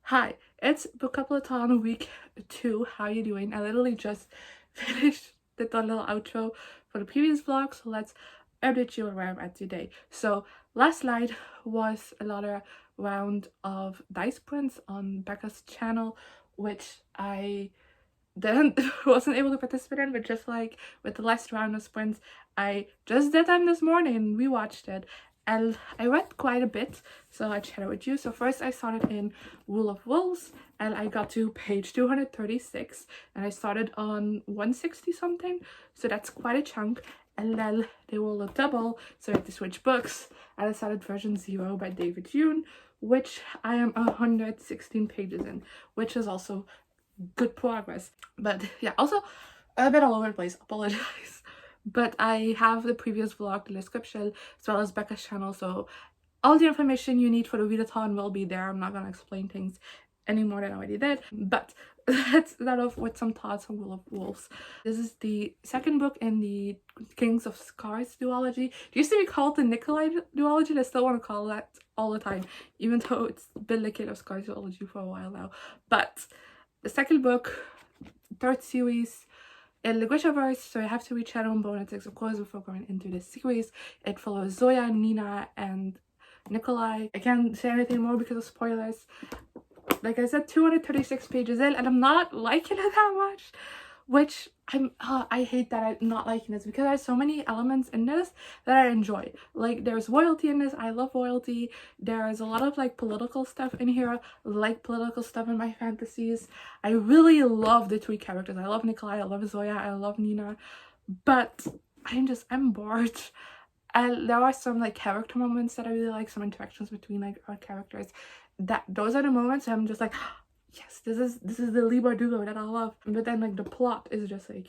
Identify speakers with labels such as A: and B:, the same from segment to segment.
A: Hi, it's Bookoplathon week 2. How you doing? I literally just finished the little outro for the previous vlog, so let's update you on where I'm at today. So last night was another round of dice prints on Becca's channel, which I didn't wasn't able to participate in, but just like with the last round of sprints, I just did them this morning. We watched it and I read quite a bit, so I chatted with you. So first I started in Rule of Wolves and I got to page 236 and I started on 160 something, so that's quite a chunk. And then they will double, so I had to switch books and I started version 0 by David Yoon, which I am 116 pages in, which is also good progress. But yeah, also a bit all over the place, apologize. But I have the previous vlog in the description as well as Becca's channel, so all the information you need for the readathon will be there. I'm not gonna explain things any more than I already did, but let's start off with some thoughts on Rule of Wolves. This is the second book in the Kings of Scars duology. It used to be called the Nikolai duology, and I still want to call that all the time, even though it's been the King of Scars duology for a while now. But the second book, third series in the Grishaverse, so I have to read Shadow and Bone and Six of course before going into this series. It follows Zoya, Nina, and Nikolai. I can't say anything more because of spoilers. Like I said, 236 pages in and I'm not liking it that much, which I hate that I'm not liking this because there's so many elements in this that I enjoy. Like there's royalty in this, I love royalty. There's a lot of like political stuff in here, like political stuff in my fantasies. I really love the three characters. I love Nikolai, I love Zoya, I love Nina, but I'm bored. And there are some like character moments that I really like, some interactions between like our characters. Those are the moments I'm just like, yes, this is the Lee Bardugo that I love. But then like the plot is just like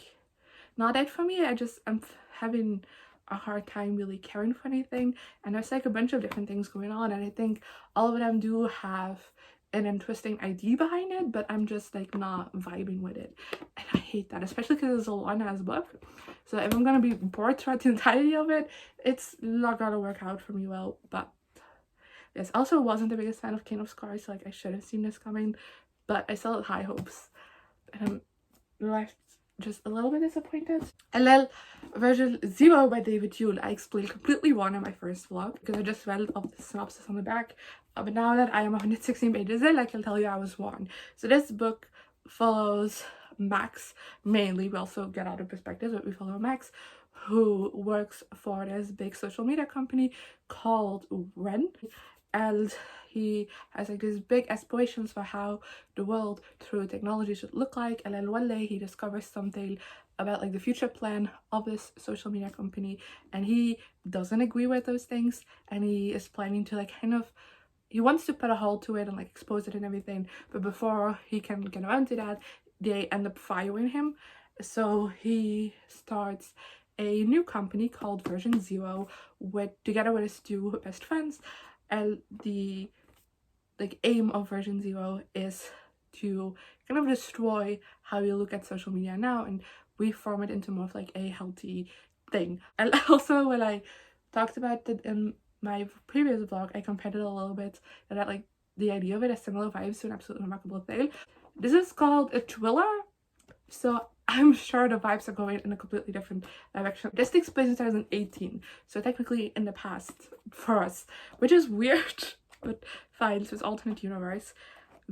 A: not it for me. I'm having a hard time really caring for anything, and there's like a bunch of different things going on, and I think all of them do have an interesting idea behind it, but I'm just like not vibing with it, and I hate that, especially because it's a long-ass book. So if I'm gonna be bored throughout the entirety of it, it's not gonna work out for me well. But yes, also wasn't the biggest fan of King of Scars, like I should have seen this coming, but I still had high hopes, and I'm left just a little bit disappointed. And then version 0 by David Yoon, I explained completely wrong in my first vlog because I just read up the synopsis on the back, but now that I am 116 pages in, I can tell you I was wrong. So this book follows Max mainly. We also get other perspectives, but we follow Max, who works for this big social media company called Ren, and he has like these big aspirations for how the world through technology should look like. And then one day he discovers something about like the future plan of this social media company, and he doesn't agree with those things, and he is planning to like he wants to put a halt to it and like expose it and everything, but before he can get around to that, they end up firing him. So he starts a new company called Version 0 together with his two best friends, and the like aim of Version 0 is to kind of destroy how we look at social media now and reform it into more of like a healthy thing. And also when I talked about it in my previous vlog, I compared it a little bit, and that like the idea of it has similar vibes to An Absolutely Remarkable Tale. This is called a thriller, so I'm sure the vibes are going in a completely different direction. This takes place in 2018, so technically in the past for us, which is weird, but fine. So it's alternate universe.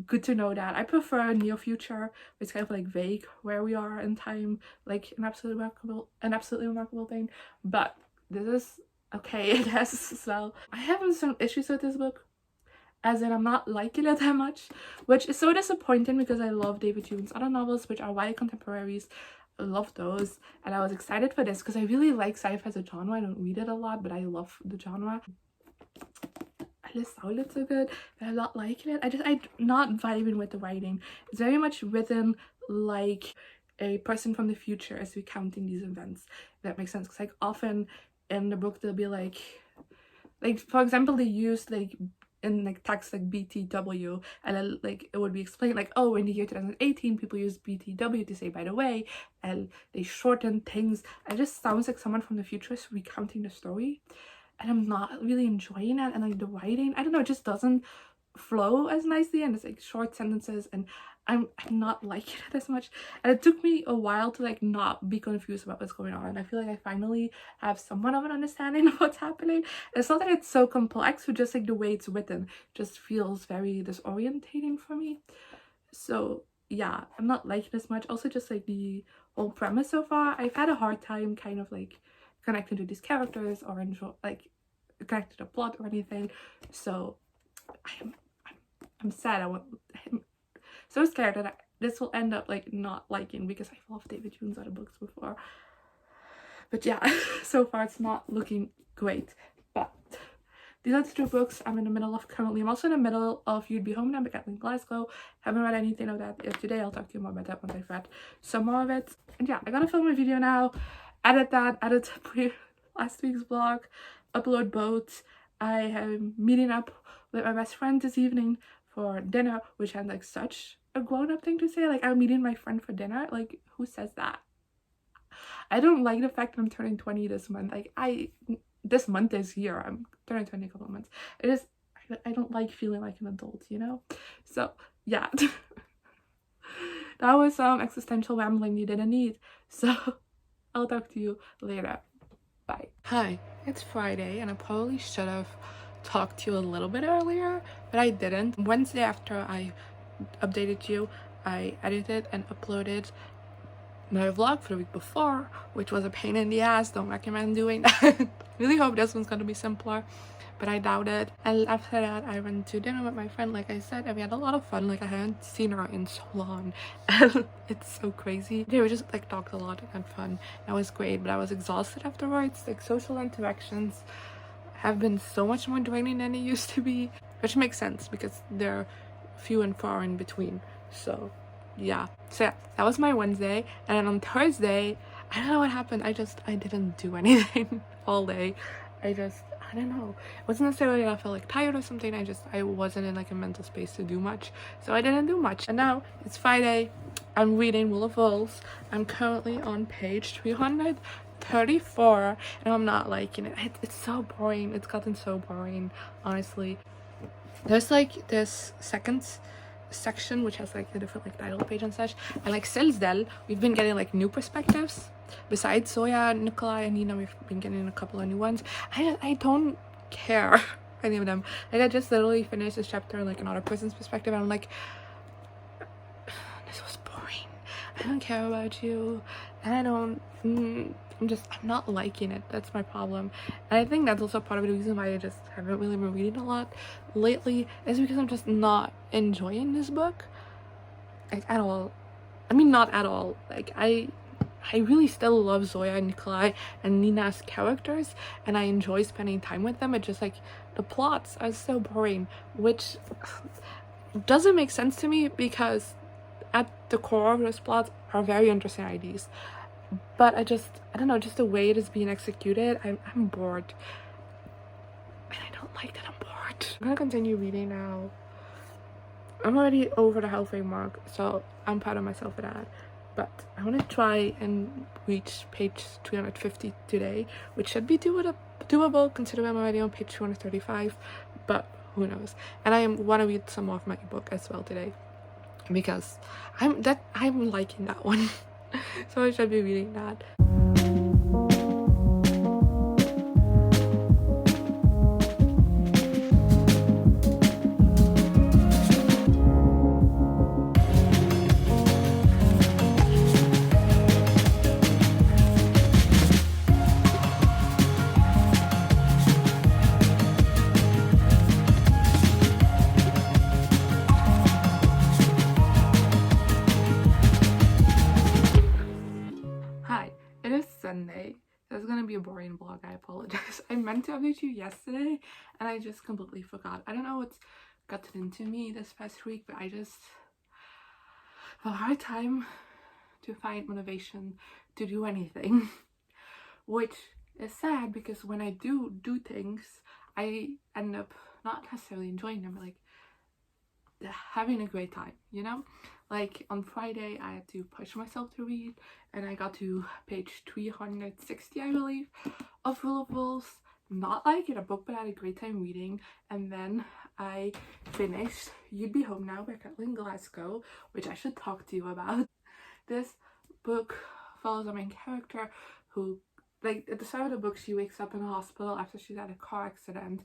A: Good to know that. I prefer near future. It's kind of like vague where we are in time, like an absolutely remarkable thing. But this is okay. It has as well. I have some issues with this book, as in I'm not liking it that much, which is so disappointing because I love David Yoon's other novels, which are YA contemporaries. I love those, and I was excited for this because I really like sci-fi as a genre. I don't read it a lot, but I love the genre. It sounded so good, but I'm not liking it. I'm not vibing with the writing. It's very much written like a person from the future is recounting these events, if that makes sense. Because like often in the book they'll be like for example, they use like in like text like BTW, and then like it would be explained like, oh, in the year 2018 people use BTW to say by the way, and they shorten things. It just sounds like someone from the future is recounting the story, and I'm not really enjoying it. And like the writing, I don't know, it just doesn't flow as nicely, and it's like short sentences, and I'm not liking it as much. And it took me a while to like not be confused about what's going on. I feel like I finally have somewhat of an understanding of what's happening. It's not that it's so complex, but just like the way it's written just feels very disorientating for me. So yeah, I'm not liking this much. Also, just like the whole premise so far, I've had a hard time kind of like connecting to these characters or enjoy like connected to the plot or anything. So I'm sad. I'm so scared that this will end up like not liking, because I've loved David Hume's other books before. But yeah, so far it's not looking great. But these are the two books I'm in the middle of currently. I'm also in the middle of You'd Be Home Now by Kathleen Glasgow. Haven't read anything of that yet today. I'll talk to you more about that once I've read some more of it. And yeah, I gotta film a video now, edit that, edit last week's vlog, upload both. I am meeting up with my best friend this evening for dinner, which had like such a grown-up thing to say. Like, I'm meeting my friend for dinner. Like, who says that? I don't like the fact that I'm turning 20 this month. Like, this month is here. I'm turning 20 in a couple of months. I don't like feeling like an adult, you know? So yeah. That was some existential rambling you didn't need. So I'll talk to you later. Bye. Hi, it's Friday, and I probably should have talked to you a little bit earlier, but I didn't. Wednesday, after I updated you, I edited and uploaded my vlog for the week before, which was a pain in the ass. Don't recommend doing that. Really hope this one's gonna be simpler, but I doubt it. And after that, I went to dinner with my friend, like I said, and we had a lot of fun. Like, I hadn't seen her in so long, and it's so crazy. Yeah, we just like talked a lot and had fun. That was great, but I was exhausted afterwards. Like, social interactions have been so much more draining than they used to be, which makes sense because they're few and far in between. So yeah, that was my Wednesday. And then on Thursday, I don't know what happened. I didn't do anything all day. I don't know, it wasn't necessarily that I felt like tired or something. I wasn't in like a mental space to do much, so I didn't do much. And now it's Friday. I'm reading Will of Wolves. I'm currently on page 334, and I'm not liking it. It's so boring. It's gotten so boring, honestly. There's like this second section which has like the different like title page and such, and like since then we've been getting like new perspectives. Besides Zoya, Nikolai, and Nina, we've been getting a couple of new ones. I don't care any of them. Like, I just literally finished this chapter in like another person's perspective, and I'm like, this was boring. I don't care about you, and I'm not liking it. That's my problem. And I think that's also part of the reason why I just haven't really been reading a lot lately, is because I'm just not enjoying this book, like, at all. I mean, not at all. Like, I really still love Zoya and Nikolai and Nina's characters, and I enjoy spending time with them. It's just like the plots are so boring, which doesn't make sense to me, because at the core of those plots are very interesting ideas. But I don't know, just the way it is being executed, I'm bored. And I don't like that I'm bored. I'm gonna continue reading now. I'm already over the halfway mark, so I'm proud of myself for that. But I want to try and reach page 350 today, which should be doable considering I'm already on page 235, but who knows. And I want to read some more of my book as well today, because I'm liking that one. So I should be reading that. Sunday. That's gonna be a boring vlog. I apologize. I meant to update you yesterday and I just completely forgot. I don't know what's gotten into me this past week, but I just have a hard time to find motivation to do anything. Which is sad, because when I do things, I end up not necessarily enjoying them, but like having a great time, you know? Like on Friday I had to push myself to read, and I got to page 360, I believe, of Will of Wolves, not like it a book, but I had a great time reading. And then I finished You'd Be Home Now by Kathleen Glasgow, which I should talk to you about. This book follows a main character who, like, at the start of the book, she wakes up in a hospital after she's had a car accident,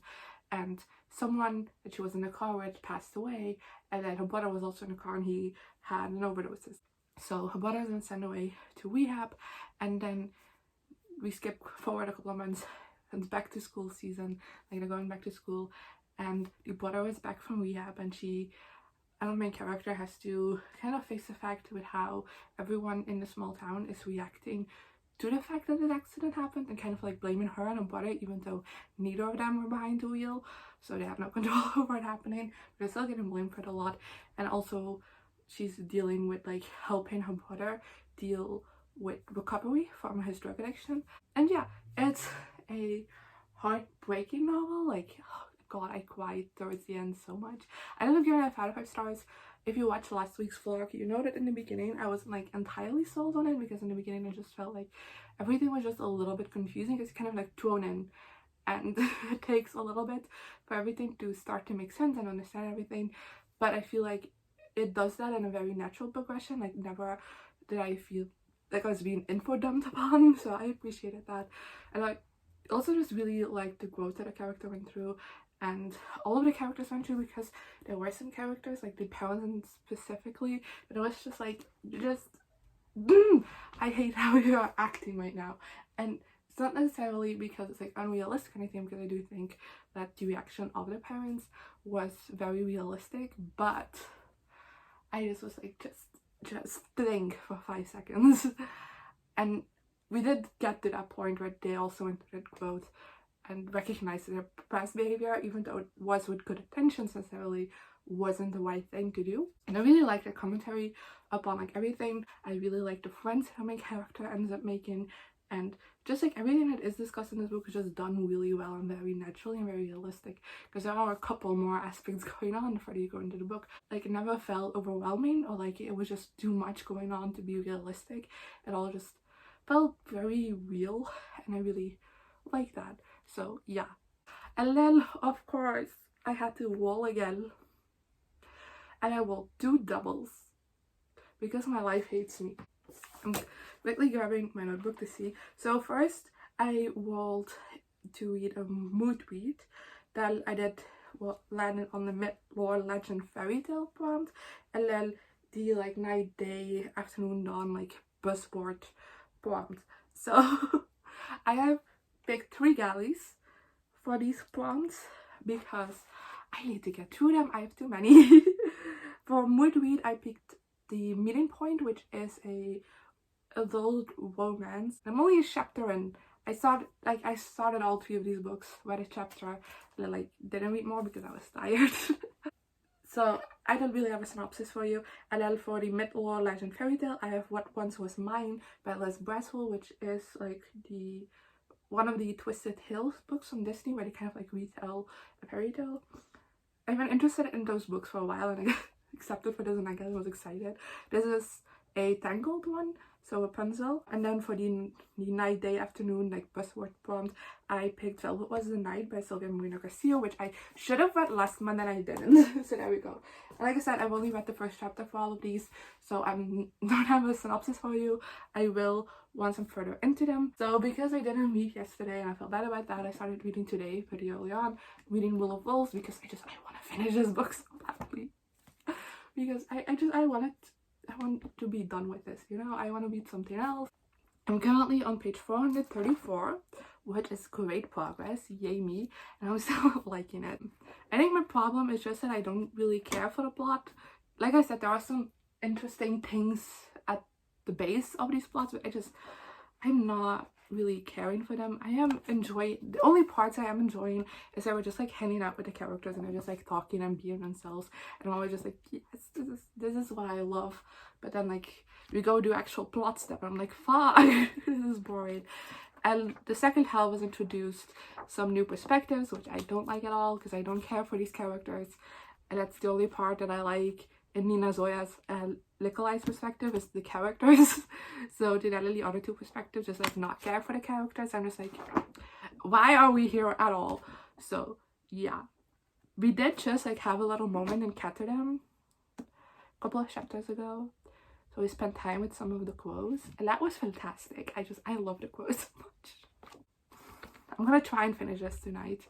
A: and someone that she was in the car with passed away, and then her brother was also in the car and he had an overdose. So her brother's been sent away to rehab, and then we skip forward a couple of months and it's back to school season, like they're going back to school, and the brother is back from rehab, and our main character has to kind of face the fact with how everyone in the small town is reacting to the fact that this accident happened and kind of like blaming her and her brother, even though neither of them were behind the wheel, so they have no control over it happening, but they're still getting blamed for it a lot. And also she's dealing with like helping her brother deal with recovery from his drug addiction. And yeah, it's a heartbreaking novel. Like, oh god, I cried towards the end so much. I don't know if you're gonna 5 stars. If you watched last week's vlog, you know that in the beginning I wasn't like entirely sold on it, because in the beginning I just felt like everything was just a little bit confusing. It's kind of like thrown in, and it takes a little bit for everything to start to make sense and understand everything, but I feel like it does that in a very natural progression. Like, never did I feel like I was being info dumped upon, so I appreciated that. And I also just really liked the growth that the character went through, and all of the characters went through, because there were some characters, like the parents specifically, that it was just like, I hate how you're acting right now. And it's not necessarily because it's like unrealistic or anything, because I do think that the reaction of the parents was very realistic, but I just was like, just think for 5 seconds. And we did get to that point where they also went through growth and recognized their past behavior, even though it was with good intentions, necessarily wasn't the right thing to do. And I really like the commentary upon like everything. I really like the friends her main character ends up making, and just like everything that is discussed in this book is just done really well and very naturally and very realistic, because there are a couple more aspects going on before you go into the book. Like, it never felt overwhelming or like it was just too much going on to be realistic. It all just felt very real, and I really like that. So yeah. And then of course I had to roll again, and I rolled 2 doubles because my life hates me. I'm quickly grabbing my notebook to see. So first I rolled to read a mood read. Then I did what landed on the mid-lore legend fairy tale prompt, and then the like night, day, afternoon, dawn, like buzzword prompt. So I have picked 3 galleys for these prompts because I need to get through them. I have too many. For mood read, I picked the meeting point, which is a adult romance. I'm only a chapter in. I started all 3 of these books, read a chapter, and then like didn't read more because I was tired. So I don't really have a synopsis for you. And then for the mid-lore legend fairy tale, I have What Once Was Mine by Liz Braswell, which is like one of the Twisted Hills books from Disney, where they kind of like retell a fairy tale. I've been interested in those books for a while, and I got accepted for this, and I guess I was excited. This is a Tangled one, so Rapunzel. And then for the night, day, afternoon, like buzzword prompt, I picked Velvet Was the Night by Sylvia Marina Garcia, which I should have read last month and I didn't. So there we go. And like I said, I've only read the first chapter for all of these, so I don't have a synopsis for you. I will once I'm further into them. So because I didn't read yesterday and I felt bad about that, I started reading today pretty early on, reading Will of Wolves, because I want to finish this book so badly. Because I want to be done with this, you know? I want to read something else. I'm currently on page 434, which is great progress, yay me, and I'm still liking it. I think my problem is just that I don't really care for the plot. Like I said, there are some interesting things at the base of these plots, but I'm not really caring for them. I am enjoying, the only parts I am enjoying is that we're just like hanging out with the characters and they're just like talking and being themselves, and I'm always just like, yes, this is what I love. But then like we go do actual plot stuff and I'm like, fuck, this is boring. And the second half was introduced some new perspectives, which I don't like at all, because I don't care for these characters, and that's the only part that I like in Nina Zoya's Nikolai's perspective is the characters. So did I the other 2 perspectives just like not care for the characters? I'm just like, why are we here at all? So yeah, we did just like have a little moment in Rotterdam a couple of chapters ago. So we spent time with some of the quotes, and that was fantastic. I love the quotes so much. I'm gonna try and finish this tonight.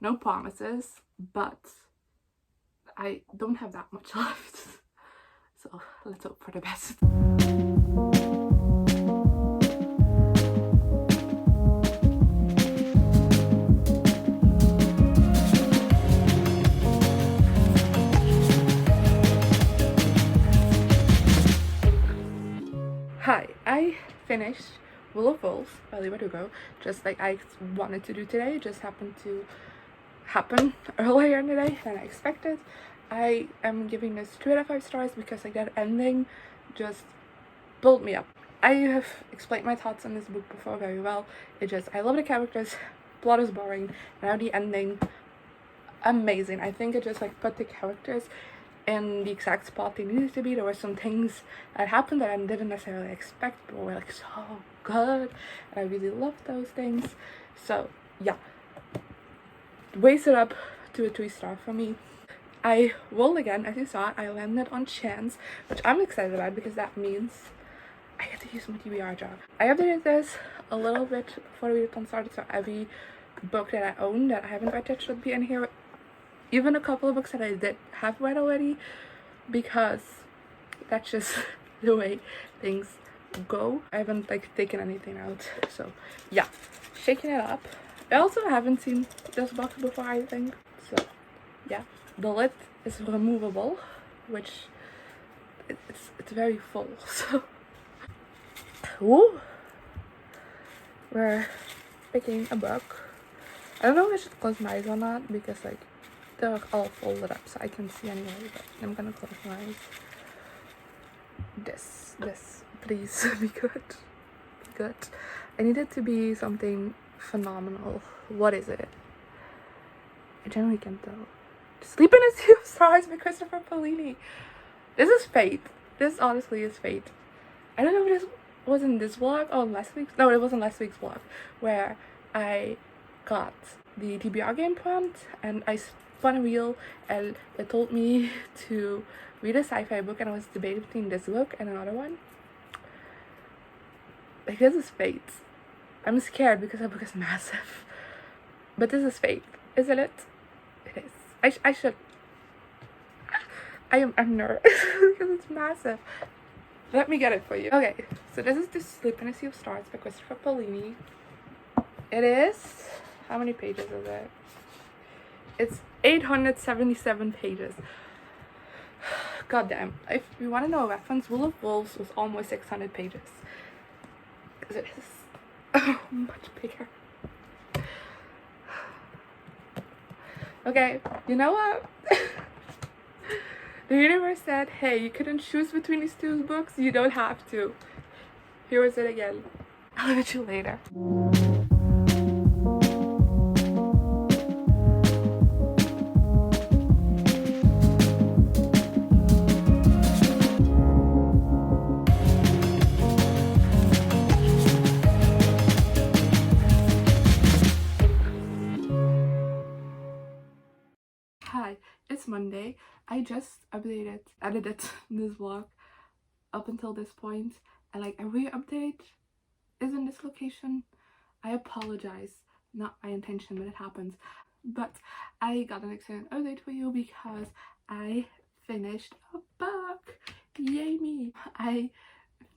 A: No promises, but I don't have that much left. So let's hope for the best. Hi, I finished Will of Wolves by Leigh Bardugo, just like I wanted to do today. It just happened to happen earlier in the day than I expected. I am giving this 2 out of 5 stars because like that ending just built me up. I have explained my thoughts on this book before very well. I love the characters, plot is boring, and now the ending, amazing. I think it just like put the characters in the exact spot they needed to be. There were some things that happened that I didn't necessarily expect, but were like so good, and I really loved those things. So yeah, raise it up to a 3-star for me. I will again, as you saw, I landed on chance, which I'm excited about because that means I get to use my TBR job. I updated this a little bit before the readathon started, so every book that I own that I haven't read yet should be in here. Even a couple of books that I did have read already, because that's just the way things go. I haven't like taken anything out, so yeah, shaking it up. I also haven't seen this box before, I think, so yeah. The lid is removable, which it's very full, so ooh, we're picking a book. I don't know if I should close my eyes or not because like they're all folded up so I can see anyway, but I'm gonna close my eyes. This, please be good. Be good. I need it to be something phenomenal. What is it? I generally can't tell. Sleep in a Sea of Stars by Christopher Paolini. This is fate. This honestly is fate. I don't know if this was in this vlog or last week's. No, it wasn't last week's vlog where I got the TBR game prompt and I spun a wheel and it told me to read a sci-fi book, and I was debating between this book and another one. Like, this is fate. I'm scared because the book is massive, but this is fate, isn't it? It is. I should. I'm nervous because it's massive. Let me get it for you. Okay, so this is The Sleep in a Sea of Stars by Christopher Paolini. It is, how many pages is it? It's 877 pages. God damn. If you want to know a reference, Will of Wolves was almost 600 pages. Because it is much bigger. Okay, you know what? The universe said, hey, you couldn't choose between these 2 books, you don't have to. Here is it again. I'll leave it to you later. Hi, it's Monday. I just edited this vlog up until this point, and like every update is in this location. I apologize, not my intention, but it happens. But I got an exciting update for you because I finished a book. Yay me! I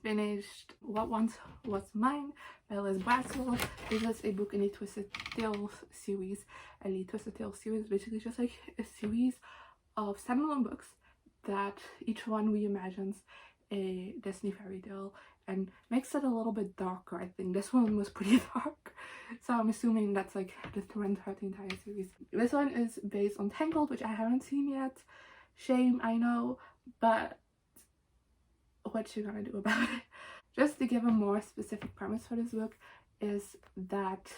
A: finished What Once Was Mine by Liz Bradsell. This is a book in the Twisted Tales series, and the Twisted Tales series is basically just like a series of standalone books that each one reimagines a Disney fairy tale and makes it a little bit darker. I think this one was pretty dark, so I'm assuming that's like the trend throughout the entire series. This one is based on Tangled, which I haven't seen yet. Shame, I know, but what you gonna do about it? Just to give a more specific premise for this book is that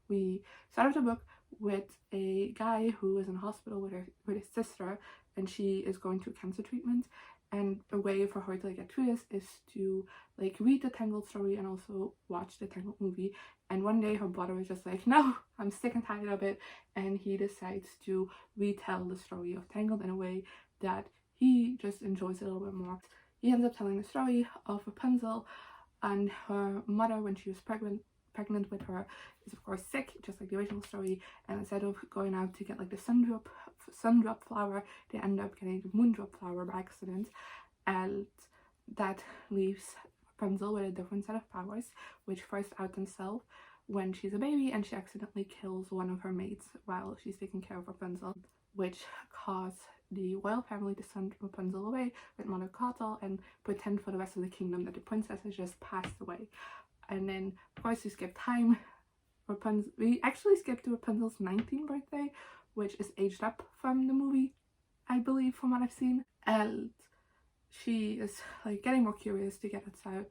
A: we start off the book with a guy who is in hospital with his sister, and she is going through cancer treatment, and a way for her to like get through this is to like read the Tangled story and also watch the Tangled movie, And one day her brother was just like, no, I'm sick and tired of it, and he decides to retell the story of Tangled in a way that he just enjoys it a little bit more. He ends up telling the story of Rapunzel, and her mother, when she was pregnant with her, is of course sick, just like the original story, and instead of going out to get like the sundrop flower, they end up getting the moondrop flower by accident, and that leaves Rapunzel with a different set of powers, which first out themselves when she's a baby and she accidentally kills one of her mates while she's taking care of Rapunzel, which caused the royal family to send Rapunzel away with Mother Gothel and pretend for the rest of the kingdom that the princess has just passed away. And then, of course, we skip time. We actually skipped to Rapunzel's 19th birthday, which is aged up from the movie, I believe, from what I've seen. And she is like getting more curious to get outside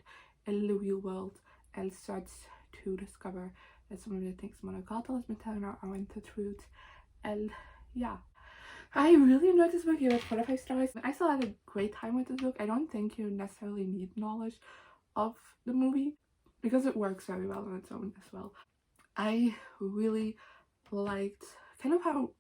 A: in the real world and starts to discover that some of the things Mother Gothel has been telling her aren't the truth. And yeah, I really enjoyed this book. It was 4 out of 5 stars. I still had a great time with this book. I don't think you necessarily need knowledge of the movie because it works very well on its own as well. I really liked kind of how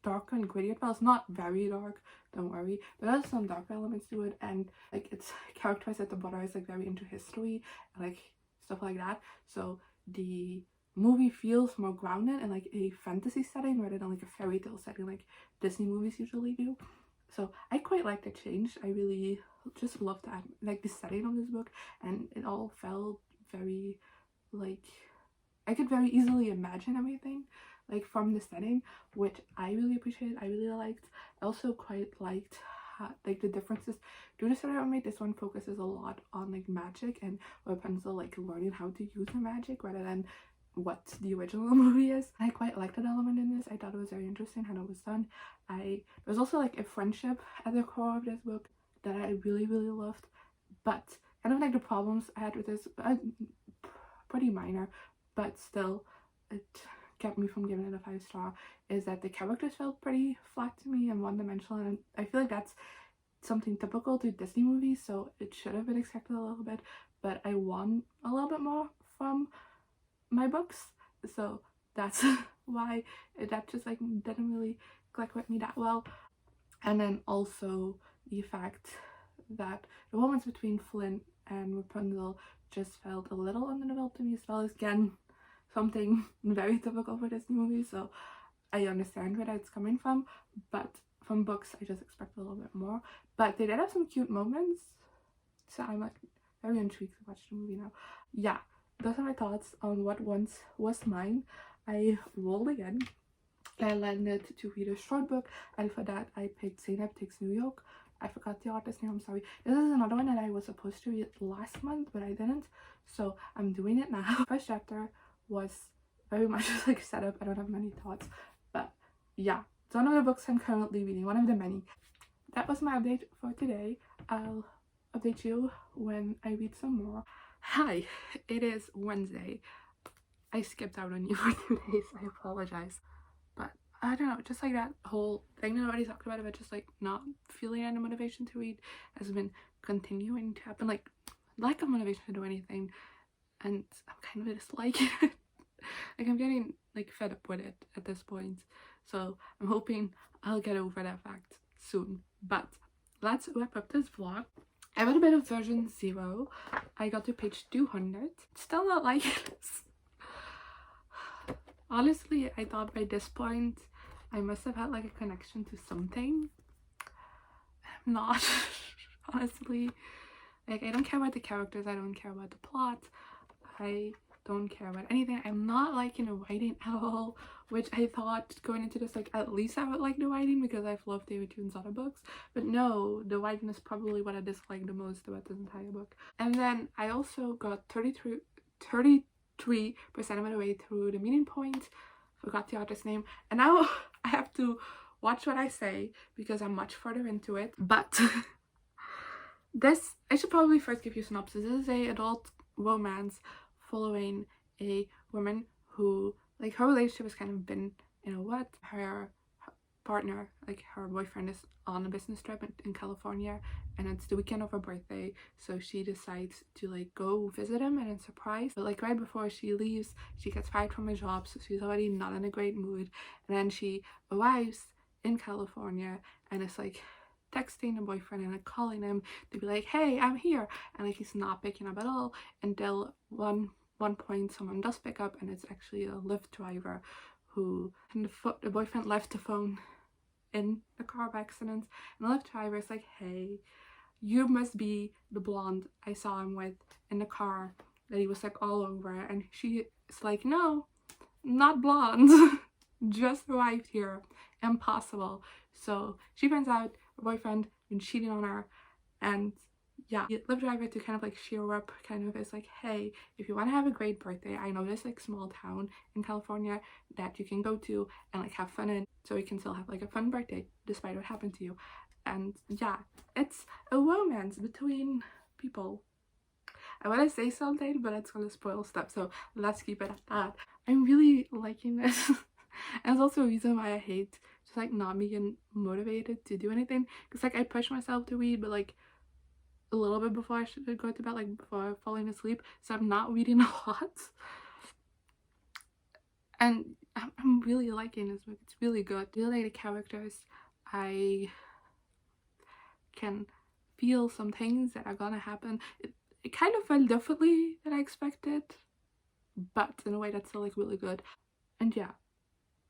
A: dark and gritty it felt. It's not very dark, don't worry, but there's some dark elements to it, and like it's characterized that the brother is like very into history and like stuff like that, so the movie feels more grounded in like a fantasy setting rather than like a fairy tale setting like Disney movies usually do. So I quite like the change. I really just loved that, like the setting of this book, and it all felt very like I could very easily imagine everything like from the setting, which I really appreciated. I really liked. I also quite liked like the differences due to story I made. This one focuses a lot on like magic and Rapunzel like learning how to use her magic rather than what the original movie is. I quite liked that element in this. I thought it was very interesting how it was done. There's also like a friendship at the core of this book that I really loved, but kind of like the problems I had with this pretty minor, but still it kept me from giving it a 5-star, is that the characters felt pretty flat to me and one-dimensional, and I feel like that's something typical to Disney movies, so it should have been expected a little bit, but I want a little bit more from my books, so that's why that just like didn't really click with me that well. And then also the fact that the moments between Flynn and Rapunzel just felt a little underdeveloped to me as well. Again, something very typical for Disney movies, so I understand where that's coming from, but from books I just expect a little bit more. But they did have some cute moments, so I'm like very intrigued to watch the movie now. Yeah, those are my thoughts on what once was mine. I rolled again. I landed to read a short book, and for that I picked Zainab Takes New York. I forgot the artist's name, I'm sorry. This is another one that I was supposed to read last month, but I didn't, so I'm doing it now. First chapter was very much like set up. I don't have many thoughts, but yeah, it's one of the books I'm currently reading, one of the many. That was my update for today. I'll update you when I read some more. Hi, it is Wednesday. I skipped out on you for 2 days, I apologize, but I don't know, just like that whole thing that I already talked about just like not feeling any motivation to read has been continuing to happen, like lack of motivation to do anything, and I'm kind of disliking it. Like I'm getting like fed up with it at this point, so I'm hoping I'll get over that fact soon. But let's wrap up this vlog. I read a bit of version 0. I got to page 200. Still not liking this. Honestly, I thought by this point I must have had like a connection to something. I'm not. Honestly, like I don't care about the characters, I don't care about the plot, I don't care about anything. I'm not liking the writing at all, which I thought going into this like at least I would like the writing because I've loved David Hume's other books, but no, the writing is probably what I dislike the most about this entire book. And then I also got 33% of the way through the meeting point, forgot the artist's name, and now I have to watch what I say because I'm much further into it. But this, I should probably first give you a synopsis. This is a adult romance following a woman who, like, her relationship has kind of been in a rut. Her partner, like her boyfriend, is on a business trip in California, and it's the weekend of her birthday, so she decides to like go visit him and it's a surprise. But like right before she leaves, she gets fired from her job, so she's already not in a great mood, and then she arrives in California and it's like texting the boyfriend and like calling him to be like, hey, I'm here, and like he's not picking up at all until one point someone does pick up, and it's actually a Lyft driver who, and the boyfriend left the phone in the car by accident, and the Lyft driver is like, hey, you must be the blonde I saw him with in the car that he was like all over, and she is like, no, not blonde. Just arrived here, impossible. So she finds out her boyfriend been cheating on her, and yeah, the Lyft driver, to kind of like cheer her up, kind of is like, hey, if you want to have a great birthday, I know this like small town in California that you can go to and like have fun in, so you can still have like a fun birthday despite what happened to you. And yeah, it's a romance between people. I want to say something, but it's gonna spoil stuff, so let's keep it at that. I'm really liking this. And it's also a reason why I hate just like not being motivated to do anything, because like I push myself to read, but like a little bit before I should go to bed, like before falling asleep, so I'm not reading a lot. And I'm really liking this book. It's really good. I really like the characters. I can feel some things that are gonna happen. It kind of felt differently than I expected, but in a way that's still like really good. And yeah,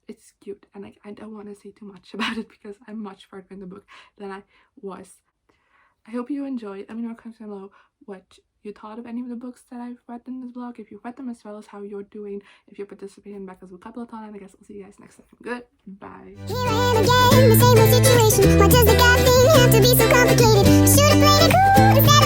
A: it's cute, and like I don't want to say too much about it because I'm much further in the book than I was. I hope you enjoyed. Let me know in the comments below what you thought of any of the books that I've read in this vlog, if you've read them, as well as how you're doing, if you're participating in Becca's Bookoplathon, and I guess I'll see you guys next time. Goodbye.
B: Here I am again, the same old situation. Why does the God thing have to be so complicated? Should've played it cool instead